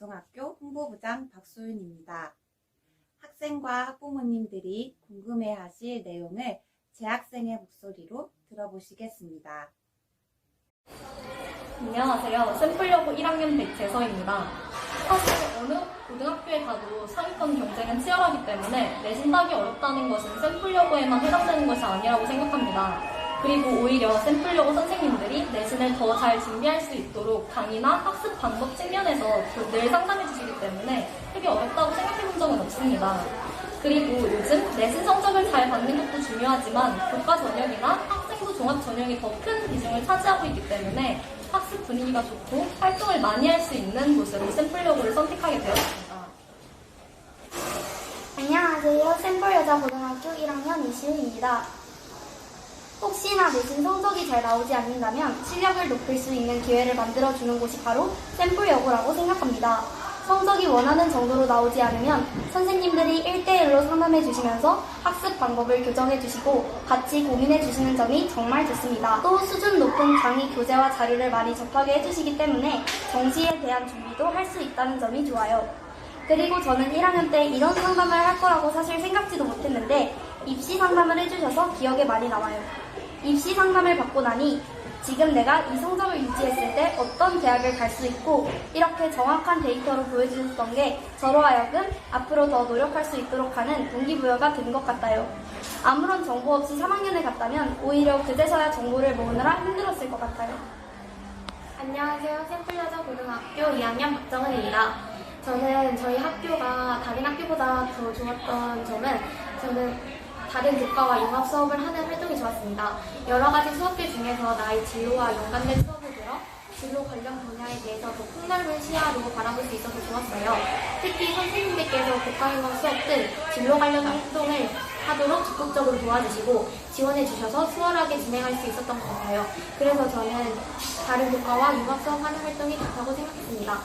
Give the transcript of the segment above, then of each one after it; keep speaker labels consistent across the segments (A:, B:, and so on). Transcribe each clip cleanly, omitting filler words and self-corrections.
A: 고등학교 홍보부장 박소윤입니다. 학생과 학부모님들이 궁금해하실 내용을 재학생의 목소리로 들어보시겠습니다.
B: 안녕하세요. 샘플여고 1학년 백재서입니다. 사실 어느 고등학교에 가도 상위권 경쟁은 치열하기 때문에 내신 따기 어렵다는 것은 샘플여고에만 해당되는 것이 아니라고 생각합니다. 그리고 오히려 샘플여고 선생님들이 내신을 더 잘 준비할 수 있도록 강의나 학습 방법 측면에서 늘 상담해 주시기 때문에 크게 어렵다고 생각해 본 적은 없습니다. 그리고 요즘 내신 성적을 잘 받는 것도 중요하지만 교과 전형이나 학생부 종합 전형이 더 큰 비중을 차지하고 있기 때문에 학습 분위기가 좋고 활동을 많이 할 수 있는 곳으로 샘플여고를 선택하게 되었습니다.
C: 안녕하세요. 샘플여자고등학교 1학년 이시우입니다. 혹시나 내신 성적이 잘 나오지 않는다면 실력을 높일 수 있는 기회를 만들어주는 곳이 바로 샘플여고라고 생각합니다. 성적이 원하는 정도로 나오지 않으면 선생님들이 1대1로 상담해 주시면서 학습 방법을 교정해 주시고 같이 고민해 주시는 점이 정말 좋습니다. 또 수준 높은 강의 교재와 자료를 많이 접하게 해주시기 때문에 정시에 대한 준비도 할 수 있다는 점이 좋아요. 그리고 저는 1학년 때 이런 상담을 할 거라고 사실 생각지도 못했는데 입시 상담을 해주셔서 기억에 많이 남아요. 입시 상담을 받고 나니 지금 내가 이 성적을 유지했을 때 어떤 대학을 갈 수 있고 이렇게 정확한 데이터로 보여주셨던 게 저로 하여금 앞으로 더 노력할 수 있도록 하는 동기부여가 된 것 같아요. 아무런 정보 없이 3학년에 갔다면 오히려 그제서야 정보를 모으느라 힘들었을 것 같아요.
D: 안녕하세요. 샘플여자고등학교 2학년 박정은입니다. 저는 저희 학교가 다른 학교보다 더 좋았던 점은 저는 다른 교과와 융합 수업을 하는 활동이 좋았습니다. 여러 가지 수업들 중에서 나의 진로와 연관된 수업을 들어 진로 관련 분야에 대해서 더 폭넓은 시야로 바라볼 수 있어서 좋았어요. 특히 선생님들께서 교과융합 수업 등 진로 관련 활동을 하도록 적극적으로 도와주시고 지원해 주셔서 수월하게 진행할 수 있었던 것 같아요. 그래서 저는 다른 교과와 융합 수업 하는 활동이 좋다고 생각했습니다.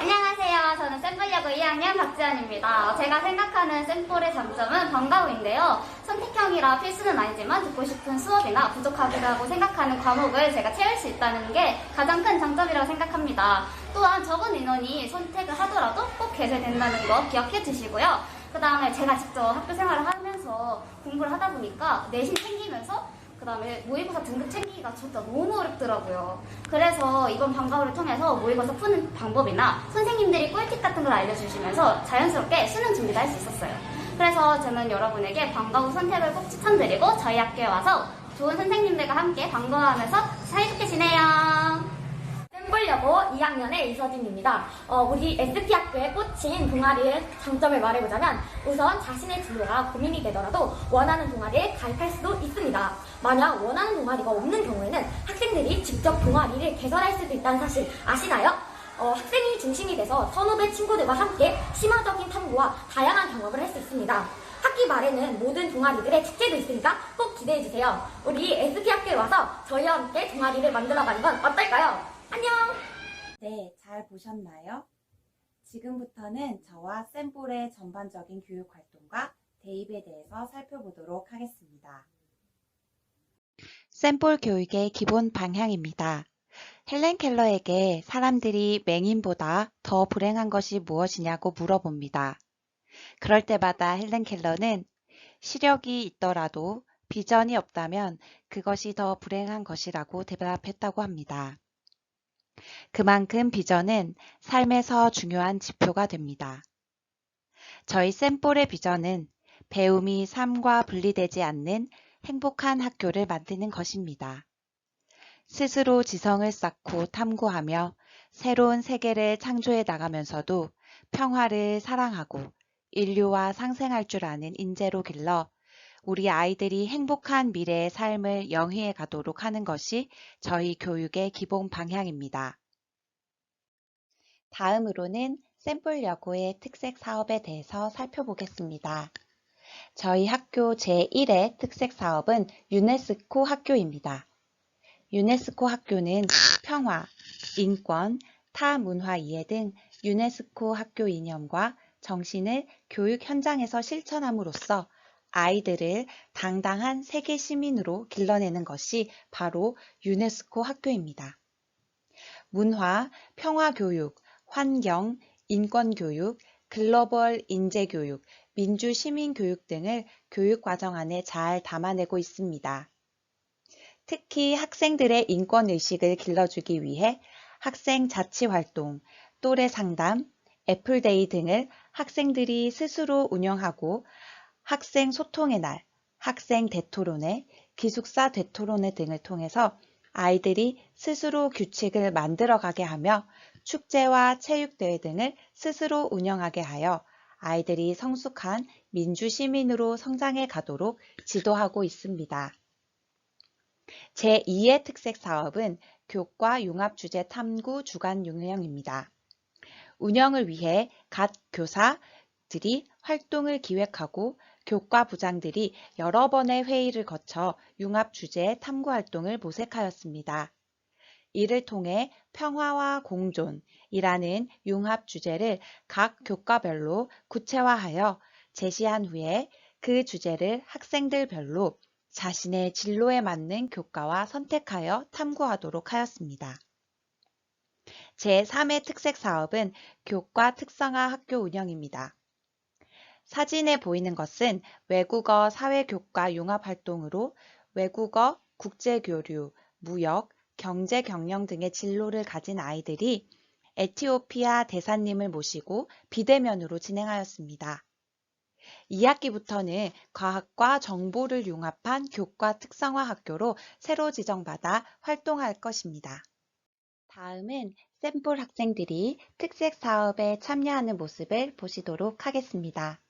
C: 안녕하세요. 저는 샘플여고 2학년 박지연입니다. 제가 생각하는 샘플의 장점은 방과 후인데요. 선택형이라 필수는 아니지만 듣고 싶은 수업이나 부족하다고 생각하는 과목을 제가 채울 수 있다는 게 가장 큰 장점이라고 생각합니다. 또한 적은 인원이 선택을 하더라도 꼭 개설된다는 거 기억해 주시고요. 그 다음에 제가 직접 학교 생활을 하면서 공부를 하다 보니까 내신 챙기면서 그 다음에 모의고사 등급 챙기기가 진짜 너무 어렵더라고요. 그래서 이번 방과후를 통해서 모의고사 푸는 방법이나 선생님들이 꿀팁 같은 걸 알려주시면서 자연스럽게 수능 준비도 할 수 있었어요. 그래서 저는 여러분에게 방과후 선택을 꼭 추천드리고 저희 학교에 와서 좋은 선생님들과 함께 방과후하면서 사이좋게 지내요.
E: 샘플여고 2학년의 이서진입니다. 우리 SP학교에 꽂힌 동아리의 장점을 말해보자면 우선 자신의 진로가 고민이 되더라도 원하는 동아리에 가입할 수도 있습니다. 만약 원하는 동아리가 없는 경우에는 학생들이 직접 동아리를 개설할 수도 있다는 사실 아시나요? 학생이 중심이 돼서 선후배 친구들과 함께 심화적인 탐구와 다양한 경험을 할 수 있습니다. 학기 말에는 모든 동아리들의 축제도 있으니까 꼭 기대해주세요. 우리 SP학교에 와서 저희와 함께 동아리를 만들어가는 건 어떨까요? 안녕!
A: 네, 잘 보셨나요? 지금부터는 저와 샘플의 전반적인 교육 활동과 대입에 대해서 살펴보도록 하겠습니다.
F: 샘플 교육의 기본 방향입니다. 헬렌 켈러에게 사람들이 맹인보다 더 불행한 것이 무엇이냐고 물어봅니다. 그럴 때마다 헬렌 켈러는 시력이 있더라도 비전이 없다면 그것이 더 불행한 것이라고 대답했다고 합니다. 그만큼 비전은 삶에서 중요한 지표가 됩니다. 저희 샘플의 비전은 배움이 삶과 분리되지 않는 행복한 학교를 만드는 것입니다. 스스로 지성을 쌓고 탐구하며 새로운 세계를 창조해 나가면서도 평화를 사랑하고 인류와 상생할 줄 아는 인재로 길러 우리 아이들이 행복한 미래의 삶을 영위해 가도록 하는 것이 저희 교육의 기본 방향입니다. 다음으로는 샘플여고의 특색 사업에 대해서 살펴보겠습니다. 저희 학교 제1회 특색 사업은 유네스코 학교입니다. 유네스코 학교는 평화, 인권, 타문화 이해 등 유네스코 학교 이념과 정신을 교육 현장에서 실천함으로써 아이들을 당당한 세계 시민으로 길러내는 것이 바로 유네스코 학교입니다. 문화, 평화 교육, 환경, 인권교육, 글로벌 인재교육, 민주시민교육 등을 교육과정 안에 잘 담아내고 있습니다. 특히 학생들의 인권의식을 길러주기 위해 학생 자치활동, 또래 상담, 애플데이 등을 학생들이 스스로 운영하고 학생 소통의 날, 학생 대토론회, 기숙사 대토론회 등을 통해서 아이들이 스스로 규칙을 만들어가게 하며 축제와 체육대회 등을 스스로 운영하게 하여 아이들이 성숙한 민주시민으로 성장해 가도록 지도하고 있습니다. 제2의 특색 사업은 교과 융합주제 탐구 주간 운영입니다. 운영을 위해 각 교사들이 활동을 기획하고 교과부장들이 여러 번의 회의를 거쳐 융합주제 탐구 활동을 모색하였습니다. 이를 통해 평화와 공존이라는 융합주제를 각 교과별로 구체화하여 제시한 후에 그 주제를 학생들별로 자신의 진로에 맞는 교과와 선택하여 탐구하도록 하였습니다. 제3의 특색 사업은 교과 특성화 학교 운영입니다. 사진에 보이는 것은 외국어 사회교과 융합활동으로 외국어, 국제교류, 무역, 경제 경영 등의 진로를 가진 아이들이 에티오피아 대사님을 모시고 비대면으로 진행하였습니다. 2학기부터는 과학과 정보를 융합한 교과 특성화 학교로 새로 지정받아 활동할 것입니다. 다음은 샘플 학생들이 특색 사업에 참여하는 모습을 보시도록 하겠습니다.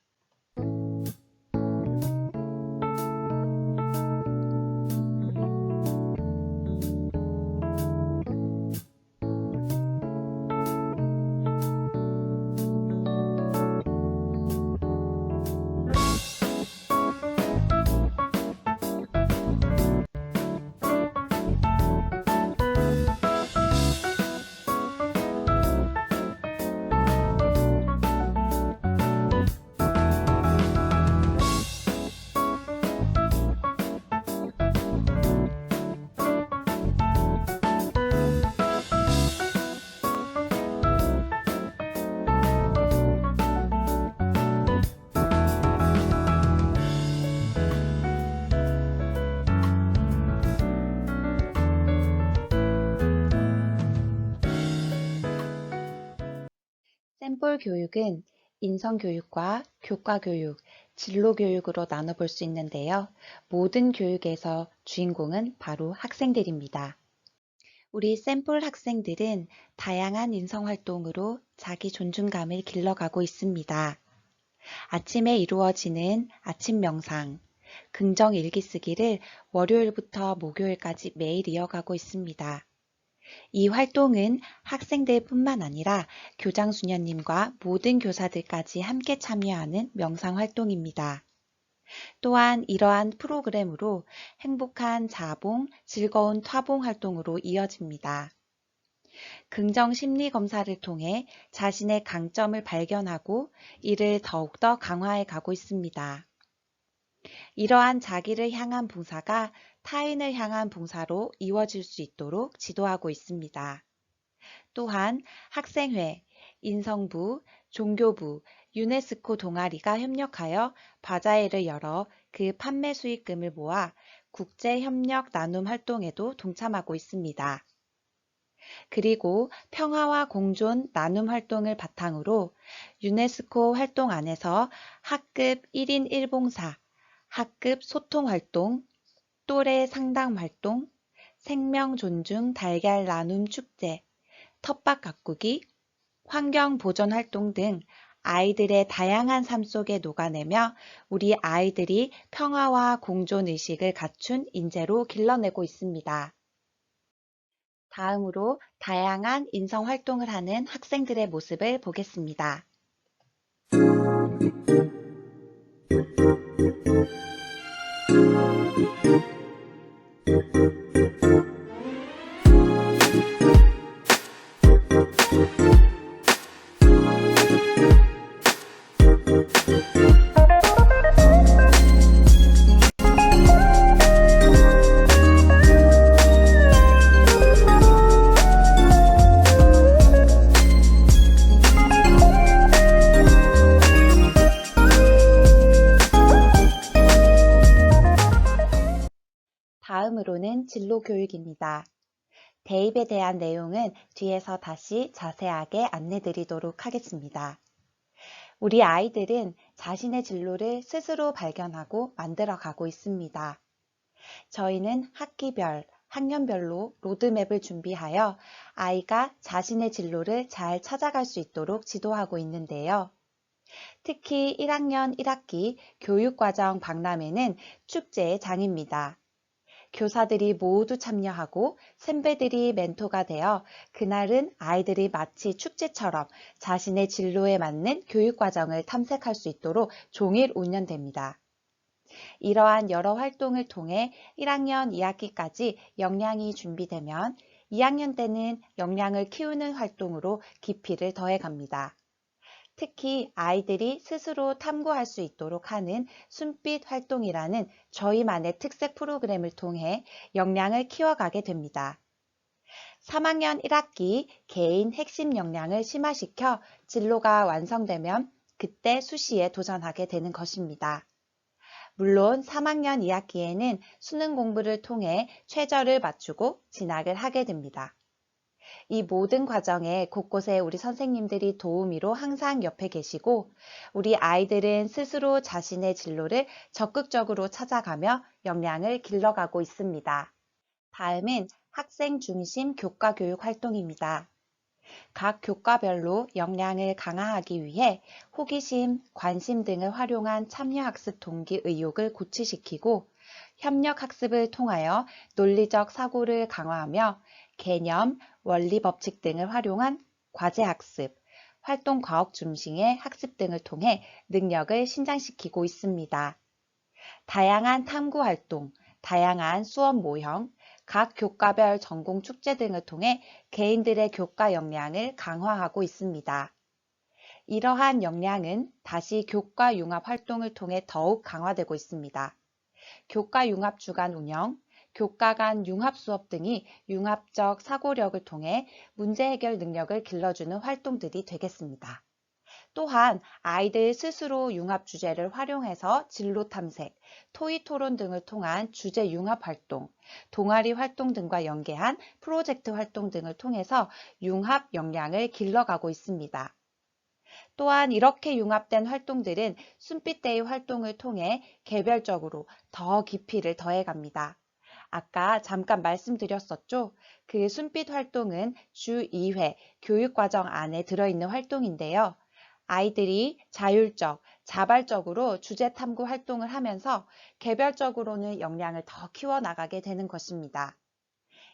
F: 샘플 교육은 인성교육과 교과교육, 진로교육으로 나눠볼 수 있는데요. 모든 교육에서 주인공은 바로 학생들입니다. 우리 샘플 학생들은 다양한 인성활동으로 자기 존중감을 길러가고 있습니다. 아침에 이루어지는 아침 명상, 긍정 일기 쓰기를 월요일부터 목요일까지 매일 이어가고 있습니다. 이 활동은 학생들뿐만 아니라 교장 수녀님과 모든 교사들까지 함께 참여하는 명상 활동입니다. 또한 이러한 프로그램으로 행복한 자봉, 즐거운 타봉 활동으로 이어집니다. 긍정 심리 검사를 통해 자신의 강점을 발견하고 이를 더욱더 강화해 가고 있습니다. 이러한 자기를 향한 봉사가 타인을 향한 봉사로 이루어질 수 있도록 지도하고 있습니다. 또한 학생회, 인성부, 종교부, 유네스코 동아리가 협력하여 바자회를 열어 그 판매 수익금을 모아 국제협력 나눔 활동에도 동참하고 있습니다. 그리고 평화와 공존 나눔 활동을 바탕으로 유네스코 활동 안에서 학급 1인 1봉사, 학급 소통 활동, 또래 상담 활동, 생명 존중 달걀 나눔 축제, 텃밭 가꾸기, 환경 보존 활동 등 아이들의 다양한 삶 속에 녹아내며 우리 아이들이 평화와 공존 의식을 갖춘 인재로 길러내고 있습니다. 다음으로 다양한 인성 활동을 하는 학생들의 모습을 보겠습니다. 다음으로는 진로 교육입니다. 대입에 대한 내용은 뒤에서 다시 자세하게 안내드리도록 하겠습니다. 우리 아이들은 자신의 진로를 스스로 발견하고 만들어가고 있습니다. 저희는 학기별, 학년별로 로드맵을 준비하여 아이가 자신의 진로를 잘 찾아갈 수 있도록 지도하고 있는데요. 특히 1학년 1학기 교육과정 박람회는 축제의 장입니다. 교사들이 모두 참여하고 선배들이 멘토가 되어 그날은 아이들이 마치 축제처럼 자신의 진로에 맞는 교육과정을 탐색할 수 있도록 종일 운영됩니다. 이러한 여러 활동을 통해 1학년 2학기까지 역량이 준비되면 2학년 때는 역량을 키우는 활동으로 깊이를 더해갑니다. 특히 아이들이 스스로 탐구할 수 있도록 하는 숨빛 활동이라는 저희만의 특색 프로그램을 통해 역량을 키워가게 됩니다. 3학년 1학기 개인 핵심 역량을 심화시켜 진로가 완성되면 그때 수시에 도전하게 되는 것입니다. 물론 3학년 2학기에는 수능 공부를 통해 최저를 맞추고 진학을 하게 됩니다. 이 모든 과정에 곳곳에 우리 선생님들이 도우미로 항상 옆에 계시고 우리 아이들은 스스로 자신의 진로를 적극적으로 찾아가며 역량을 길러가고 있습니다. 다음은 학생 중심 교과 교육 활동입니다. 각 교과별로 역량을 강화하기 위해 호기심, 관심 등을 활용한 참여학습 동기 의욕을 고취시키고 협력학습을 통하여 논리적 사고를 강화하며 개념, 원리 법칙 등을 활용한 과제학습, 활동 과학 중심의 학습 등을 통해 능력을 신장시키고 있습니다. 다양한 탐구 활동, 다양한 수업 모형, 각 교과별 전공 축제 등을 통해 개인들의 교과 역량을 강화하고 있습니다. 이러한 역량은 다시 교과 융합 활동을 통해 더욱 강화되고 있습니다. 교과 융합 주간 운영, 교과 간 융합 수업 등이 융합적 사고력을 통해 문제 해결 능력을 길러주는 활동들이 되겠습니다. 또한 아이들 스스로 융합 주제를 활용해서 진로 탐색, 토의 토론 등을 통한 주제 융합 활동, 동아리 활동 등과 연계한 프로젝트 활동 등을 통해서 융합 역량을 길러가고 있습니다. 또한 이렇게 융합된 활동들은 숨빛데이 활동을 통해 개별적으로 더 깊이를 더해갑니다. 아까 잠깐 말씀드렸었죠? 그 숨빛 활동은 주 2회 교육과정 안에 들어있는 활동인데요. 아이들이 자율적, 자발적으로 주제 탐구 활동을 하면서 개별적으로는 역량을 더 키워나가게 되는 것입니다.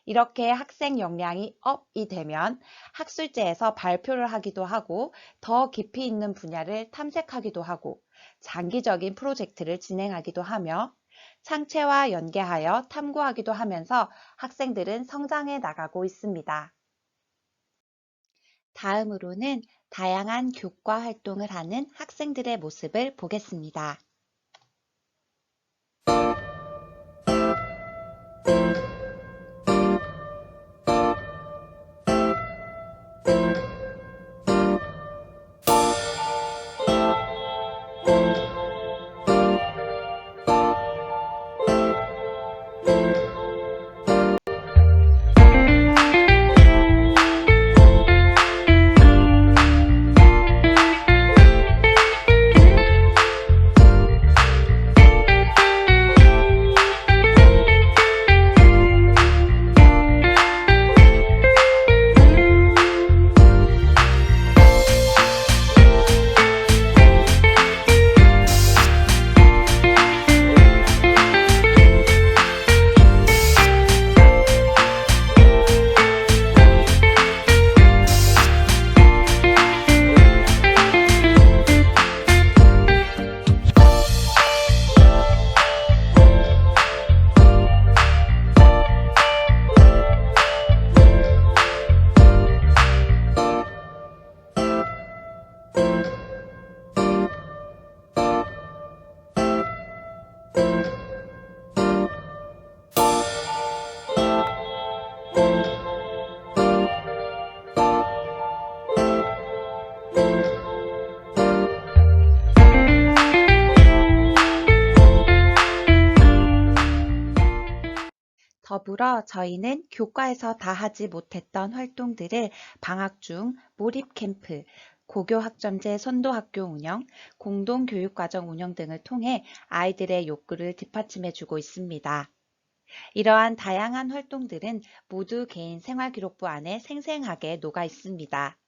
F: 이렇게 학생 역량이 업이 되면 학술제에서 발표를 하기도 하고 더 깊이 있는 분야를 탐색하기도 하고 장기적인 프로젝트를 진행하기도 하며 창체와 연계하여 탐구하기도 하면서 학생들은 성장해 나가고 있습니다. 다음으로는 다양한 교과 활동을 하는 학생들의 모습을 보겠습니다. 더불어 저희는 교과에서 다 하지 못했던 활동들을 방학 중 몰입 캠프, 고교 학점제 선도학교 운영, 공동교육과정 운영 등을 통해 아이들의 욕구를 뒷받침해주고 있습니다. 이러한 다양한 활동들은 모두 개인 생활기록부 안에 생생하게 녹아 있습니다.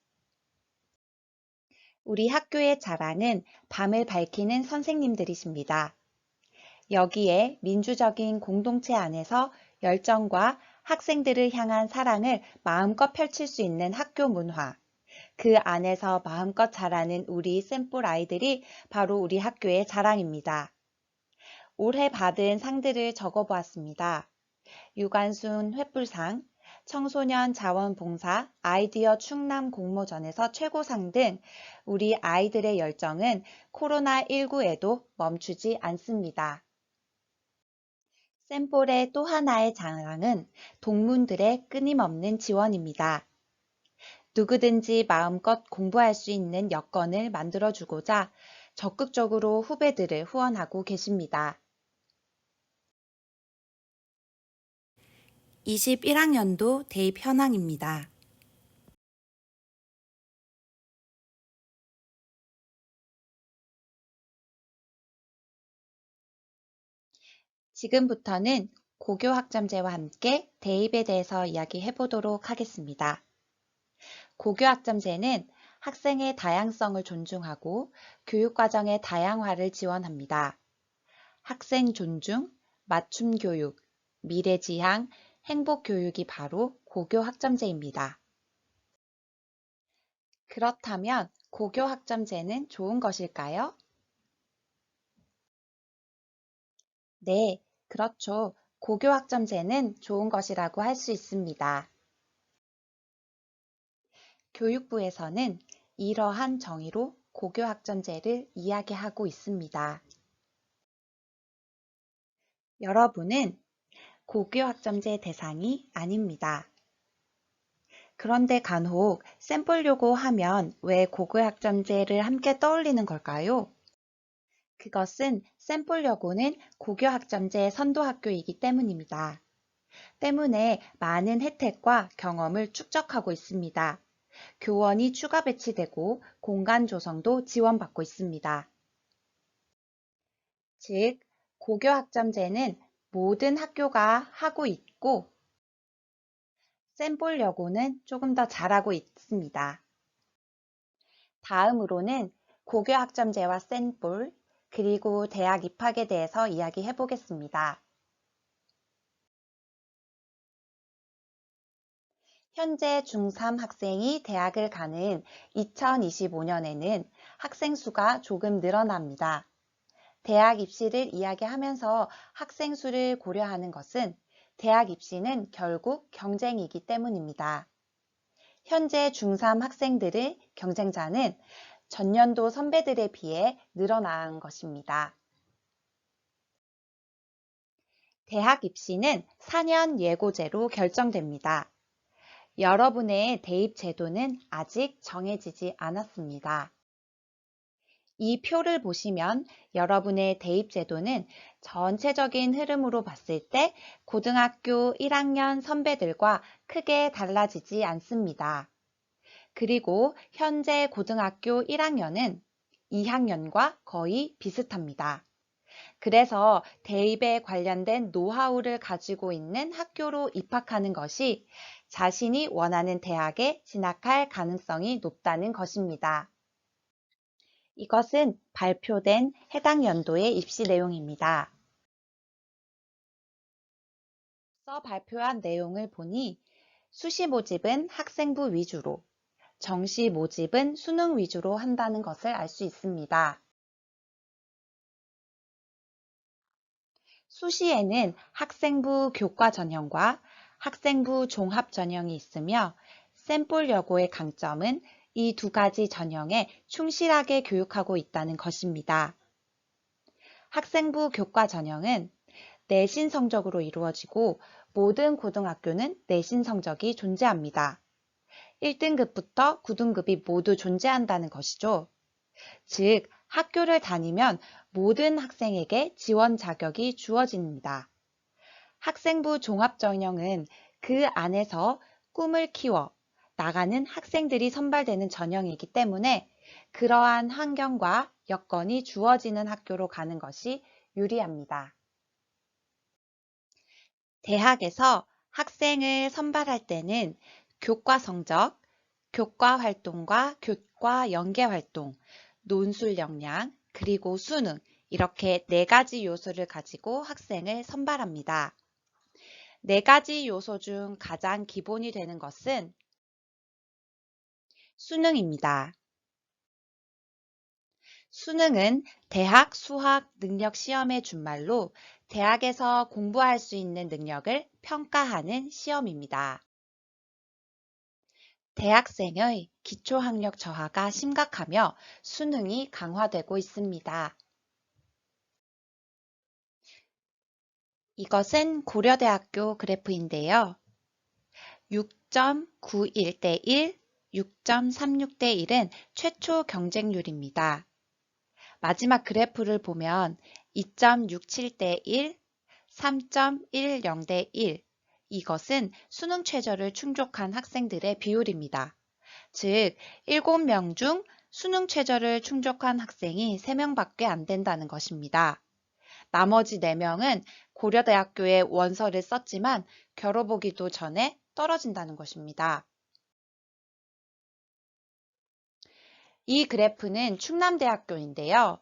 F: 우리 학교의 자랑은 밤을 밝히는 선생님들이십니다. 여기에 민주적인 공동체 안에서 열정과 학생들을 향한 사랑을 마음껏 펼칠 수 있는 학교 문화, 그 안에서 마음껏 자라는 우리 샘플 아이들이 바로 우리 학교의 자랑입니다. 올해 받은 상들을 적어보았습니다. 유관순 횃불상, 청소년 자원봉사 아이디어 충남 공모전에서 최고상 등 우리 아이들의 열정은 코로나19에도 멈추지 않습니다. 샘플의 또 하나의 자랑은 동문들의 끊임없는 지원입니다. 누구든지 마음껏 공부할 수 있는 여건을 만들어주고자 적극적으로 후배들을 후원하고 계십니다. 21학년도 대입 현황입니다. 지금부터는 고교 학점제와 함께 대입에 대해서 이야기해 보도록 하겠습니다. 고교 학점제는 학생의 다양성을 존중하고 교육과정의 다양화를 지원합니다. 학생 존중, 맞춤 교육, 미래지향, 행복교육이 바로 고교 학점제입니다. 그렇다면 고교 학점제는 좋은 것일까요? 네, 그렇죠. 고교 학점제는 좋은 것이라고 할 수 있습니다. 교육부에서는 이러한 정의로 고교 학점제를 이야기하고 있습니다. 여러분은 고교 학점제 대상이 아닙니다. 그런데 간혹 샘플 요구 하면 왜 고교 학점제를 함께 떠올리는 걸까요? 그것은 샘플 여고는 고교 학점제 선도학교이기 때문입니다. 때문에 많은 혜택과 경험을 축적하고 있습니다. 교원이 추가 배치되고 공간 조성도 지원받고 있습니다. 즉, 고교 학점제는 모든 학교가 하고 있고 샘플 여고는 조금 더 잘하고 있습니다. 다음으로는 고교 학점제와 샘플, 그리고 대학 입학에 대해서 이야기해 보겠습니다. 현재 중3 학생이 대학을 가는 2025년에는 학생 수가 조금 늘어납니다. 대학 입시를 이야기하면서 학생 수를 고려하는 것은 대학 입시는 결국 경쟁이기 때문입니다. 현재 중3 학생들의 경쟁자는 전년도 선배들에 비해 늘어난 것입니다. 대학 입시는 4년 예고제로 결정됩니다. 여러분의 대입 제도는 아직 정해지지 않았습니다. 이 표를 보시면 여러분의 대입 제도는 전체적인 흐름으로 봤을 때 고등학교 1학년 선배들과 크게 달라지지 않습니다. 그리고 현재 고등학교 1학년은 2학년과 거의 비슷합니다. 그래서 대입에 관련된 노하우를 가지고 있는 학교로 입학하는 것이 자신이 원하는 대학에 진학할 가능성이 높다는 것입니다. 이것은 발표된 해당 연도의 입시 내용입니다. 앞서 발표한 내용을 보니 수시 모집은 학생부 위주로, 정시 모집은 수능 위주로 한다는 것을 알 수 있습니다. 수시에는 학생부 교과 전형과 학생부 종합 전형이 있으며 샘플 여고의 강점은 이 두 가지 전형에 충실하게 교육하고 있다는 것입니다. 학생부 교과 전형은 내신 성적으로 이루어지고 모든 고등학교는 내신 성적이 존재합니다. 1등급부터 9등급이 모두 존재한다는 것이죠. 즉, 학교를 다니면 모든 학생에게 지원 자격이 주어집니다. 학생부 종합전형은 그 안에서 꿈을 키워 나가는 학생들이 선발되는 전형이기 때문에 그러한 환경과 여건이 주어지는 학교로 가는 것이 유리합니다. 대학에서 학생을 선발할 때는 교과 성적, 교과 활동과 교과 연계 활동, 논술 역량, 그리고 수능 이렇게 4가지 요소를 가지고 학생을 선발합니다. 4가지 요소 중 가장 기본이 되는 것은 수능입니다. 수능은 대학 수학 능력 시험의 준말로 대학에서 공부할 수 있는 능력을 평가하는 시험입니다. 대학생의 기초학력 저하가 심각하며 수능이 강화되고 있습니다. 이것은 고려대학교 그래프인데요. 6.91대 1, 6.36대 1은 최초 경쟁률입니다. 마지막 그래프를 보면 2.67대 1, 3.10대 1, 이것은 수능 최저를 충족한 학생들의 비율입니다. 즉, 7명 중 수능 최저를 충족한 학생이 3명밖에 안 된다는 것입니다. 나머지 4명은 고려대학교에 원서를 썼지만 겨뤄보기도 전에 떨어진다는 것입니다. 이 그래프는 충남대학교인데요.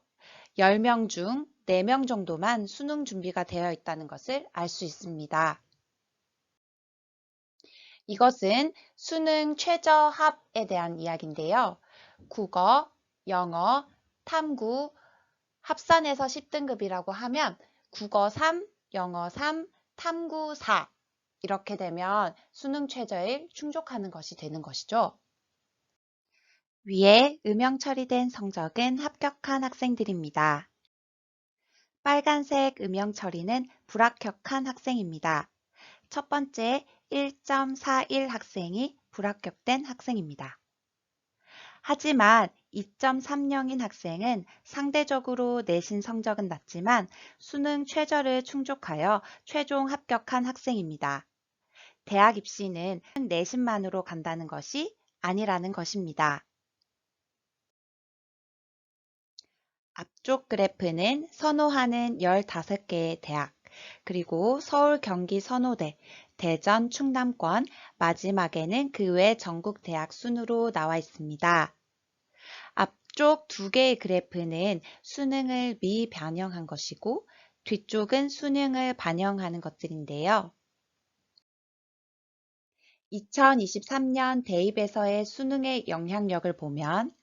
F: 10명 중 4명 정도만 수능 준비가 되어 있다는 것을 알 수 있습니다. 이것은 수능 최저 합에 대한 이야기인데요. 국어, 영어, 탐구, 합산해서 10등급이라고 하면 국어 3, 영어 3, 탐구 4 이렇게 되면 수능 최저에 충족하는 것이 되는 것이죠. 위에 음영 처리된 성적은 합격한 학생들입니다. 빨간색 음영 처리는 불합격한 학생입니다. 첫 번째 1.41 학생이 불합격된 학생입니다. 하지만 2.30인 학생은 상대적으로 내신 성적은 낮지만 수능 최저를 충족하여 최종 합격한 학생입니다. 대학 입시는 내신만으로 간다는 것이 아니라는 것입니다. 앞쪽 그래프는 선호하는 15개의 대학, 그리고 서울, 경기 선호대, 대전, 충남권, 마지막에는 그 외 전국 대학 순으로 나와 있습니다. 앞쪽 2개의 그래프는 수능을 미반영한 것이고 뒤쪽은 수능을 반영하는 것들인데요. 2023년 대입에서의 수능의 영향력을 보면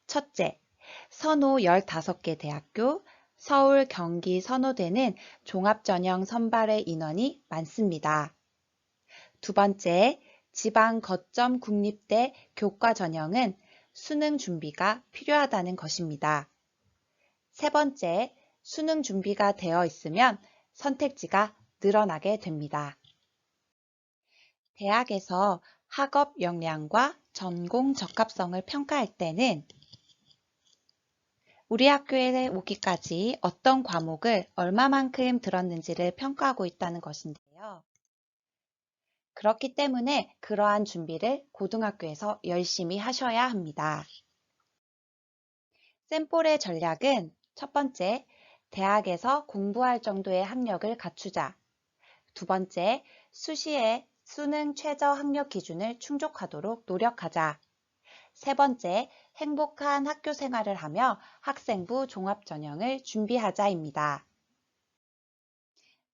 F: 첫째, 선호 15개 대학교, 서울, 경기, 선호대는 종합전형 선발의 인원이 많습니다. 두 번째, 지방 거점 국립대 교과 전형은 수능 준비가 필요하다는 것입니다. 세 번째, 수능 준비가 되어 있으면 선택지가 늘어나게 됩니다. 대학에서 학업 역량과 전공 적합성을 평가할 때는 우리 학교에 오기까지 어떤 과목을 얼마만큼 들었는지를 평가하고 있다는 것인데요. 그렇기 때문에 그러한 준비를 고등학교에서 열심히 하셔야 합니다. 샘플의 전략은 첫 번째, 대학에서 공부할 정도의 학력을 갖추자. 두 번째, 수시에 수능 최저 학력 기준을 충족하도록 노력하자. 세 번째, 행복한 학교 생활을 하며 학생부 종합전형을 준비하자입니다.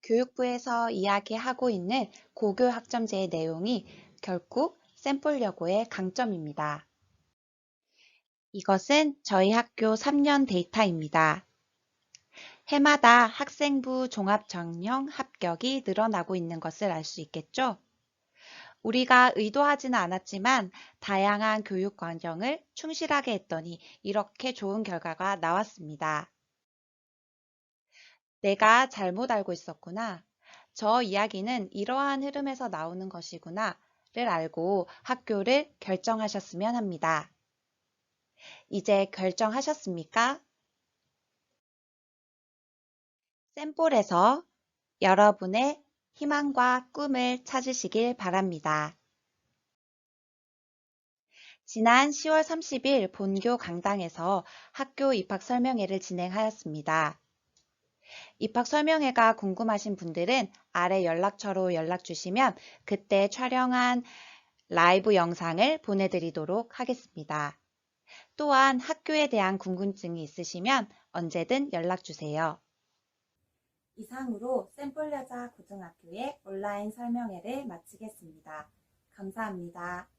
F: 교육부에서 이야기하고 있는 고교학점제의 내용이 결국 샘플여고의 강점입니다. 이것은 저희 학교 3년 데이터입니다. 해마다 학생부 종합전형 합격이 늘어나고 있는 것을 알 수 있겠죠? 우리가 의도하지는 않았지만 다양한 교육 과정을 충실하게 했더니 이렇게 좋은 결과가 나왔습니다. 내가 잘못 알고 있었구나. 저 이야기는 이러한 흐름에서 나오는 것이구나 를 알고 학교를 결정하셨으면 합니다. 이제 결정하셨습니까? 샘플에서 여러분의 희망과 꿈을 찾으시길 바랍니다. 지난 10월 30일 본교 강당에서 학교 입학 설명회를 진행하였습니다. 입학 설명회가 궁금하신 분들은 아래 연락처로 연락 주시면 그때 촬영한 라이브 영상을 보내드리도록 하겠습니다. 또한 학교에 대한 궁금증이 있으시면 언제든 연락 주세요.
A: 이상으로 샘플여자 고등학교의 온라인 설명회를 마치겠습니다. 감사합니다.